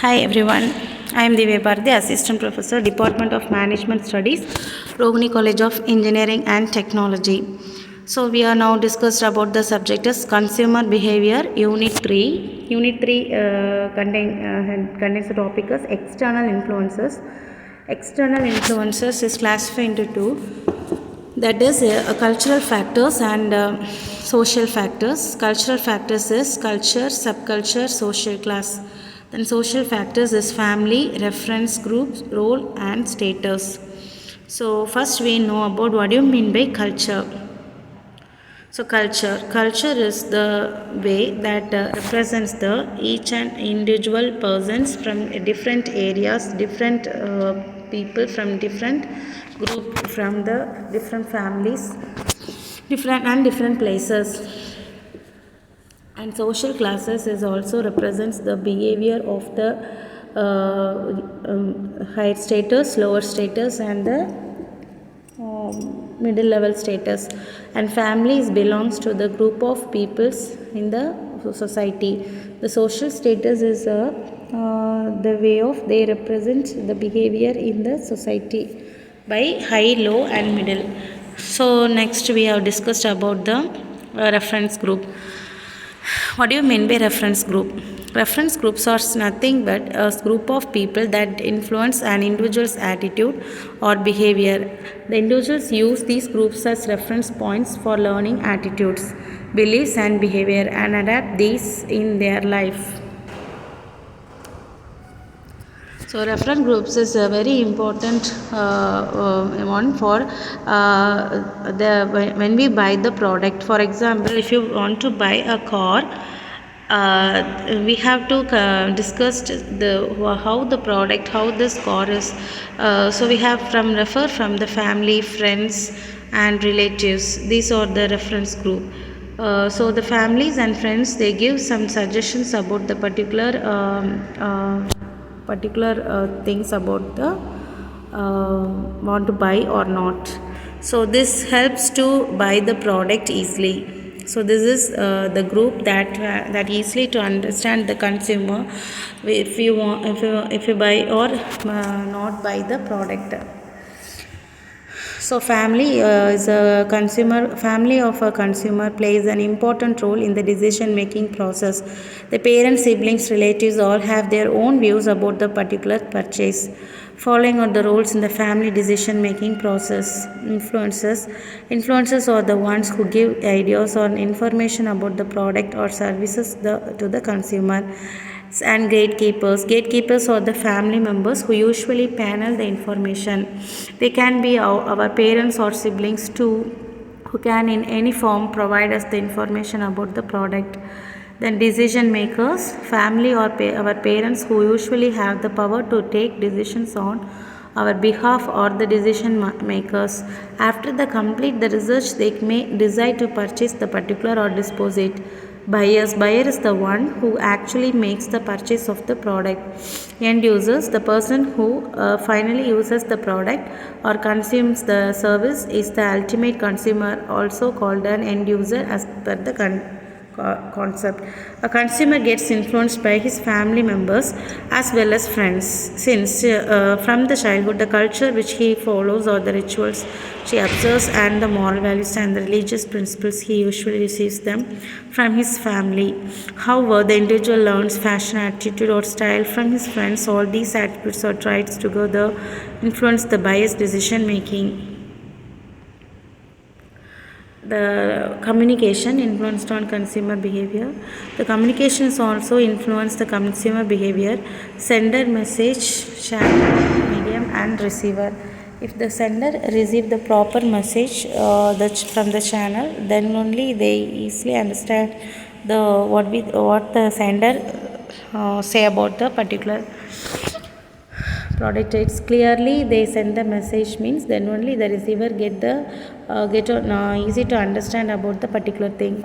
Hi everyone, I am the Assistant Professor, Department of Management Studies, Rogni College of Engineering and Technology. So we are now discussed about the subject is Consumer Behavior, Unit 3. Unit 3 contains the topic as External Influences. External influences is classified into two, that is cultural factors and social factors. Cultural factors is culture, subculture, social class. Then social factors is family, reference groups, role and status. So first we know about what do you mean by culture. So culture is the way that represents the each and individual persons from different areas, different people from different group, from the different families, different places. And social classes is also represents the behavior of the higher status, lower status, and the middle level status. And families belongs to the group of peoples in the society. The social status is the way of they represent the behavior in the society by high, low and middle. So next we have discussed about the reference group. What do you mean by reference group? Reference groups are nothing but a group of people that influence an individual's attitude or behavior. The individuals use these groups as reference points for learning attitudes, beliefs and behavior and adapt these in their life. So reference groups is a very important one for when we buy the product. For example, if you want to buy a car, we have to discuss how the product, how this car is. So we have refer from the family, friends and relatives. These are the reference group. So the families and friends, they give some suggestions about the particular things about the want to buy or not. So this helps to buy the product easily. So this is the group that easily to understand the consumer if you buy or not buy the product. So family is a consumer. Family of a consumer plays an important role in the decision making process. The parents, siblings, relatives all have their own views about the particular purchase. Following on the roles in the family decision making process. Influencers are the ones who give ideas or information about the product or services to the consumer. And gatekeepers are the family members who usually panel the information. They can be our parents or siblings too, who can in any form provide us the information about the product. Then decision makers, family or our parents who usually have the power to take decisions on our behalf, or the decision makers. After the complete the research, they may decide to purchase the particular or dispose it. Buyer is the one who actually makes the purchase of the product. End users, the person who finally uses the product or consumes the service, is the ultimate consumer, also called an end user as per the concept. A consumer gets influenced by his family members as well as friends, since from the childhood the culture which he follows or the rituals he observes and the moral values and the religious principles he usually receives them from his family. However, the individual learns fashion, attitude or style from his friends. All these attributes or traits together influence the biased decision making. The communication influenced on consumer behavior. The communication is also influenced the consumer behavior. Sender, message, channel, medium and receiver. If the sender receive the proper message from the channel, then only they easily understand what the sender say about the particular product. It's clearly they send the message means, then only the receiver get easy to understand about the particular thing.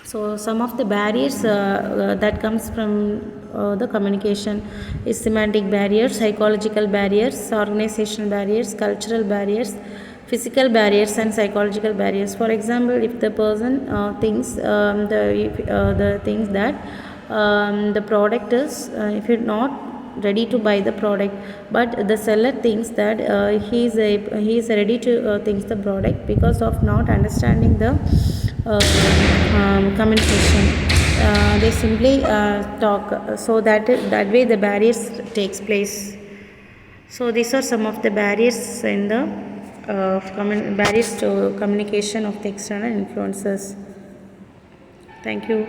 So some of the barriers that comes from the communication is semantic barriers, psychological barriers, organizational barriers, cultural barriers, physical barriers and psychological barriers. For example, if the person thinks the things that the product is if you're not ready to buy the product, but the seller thinks that he is ready to thinks the product because of not understanding the communication. They simply talk, so that way the barriers takes place. So these are some of the barriers in the barriers to communication of the external influences. Thank you.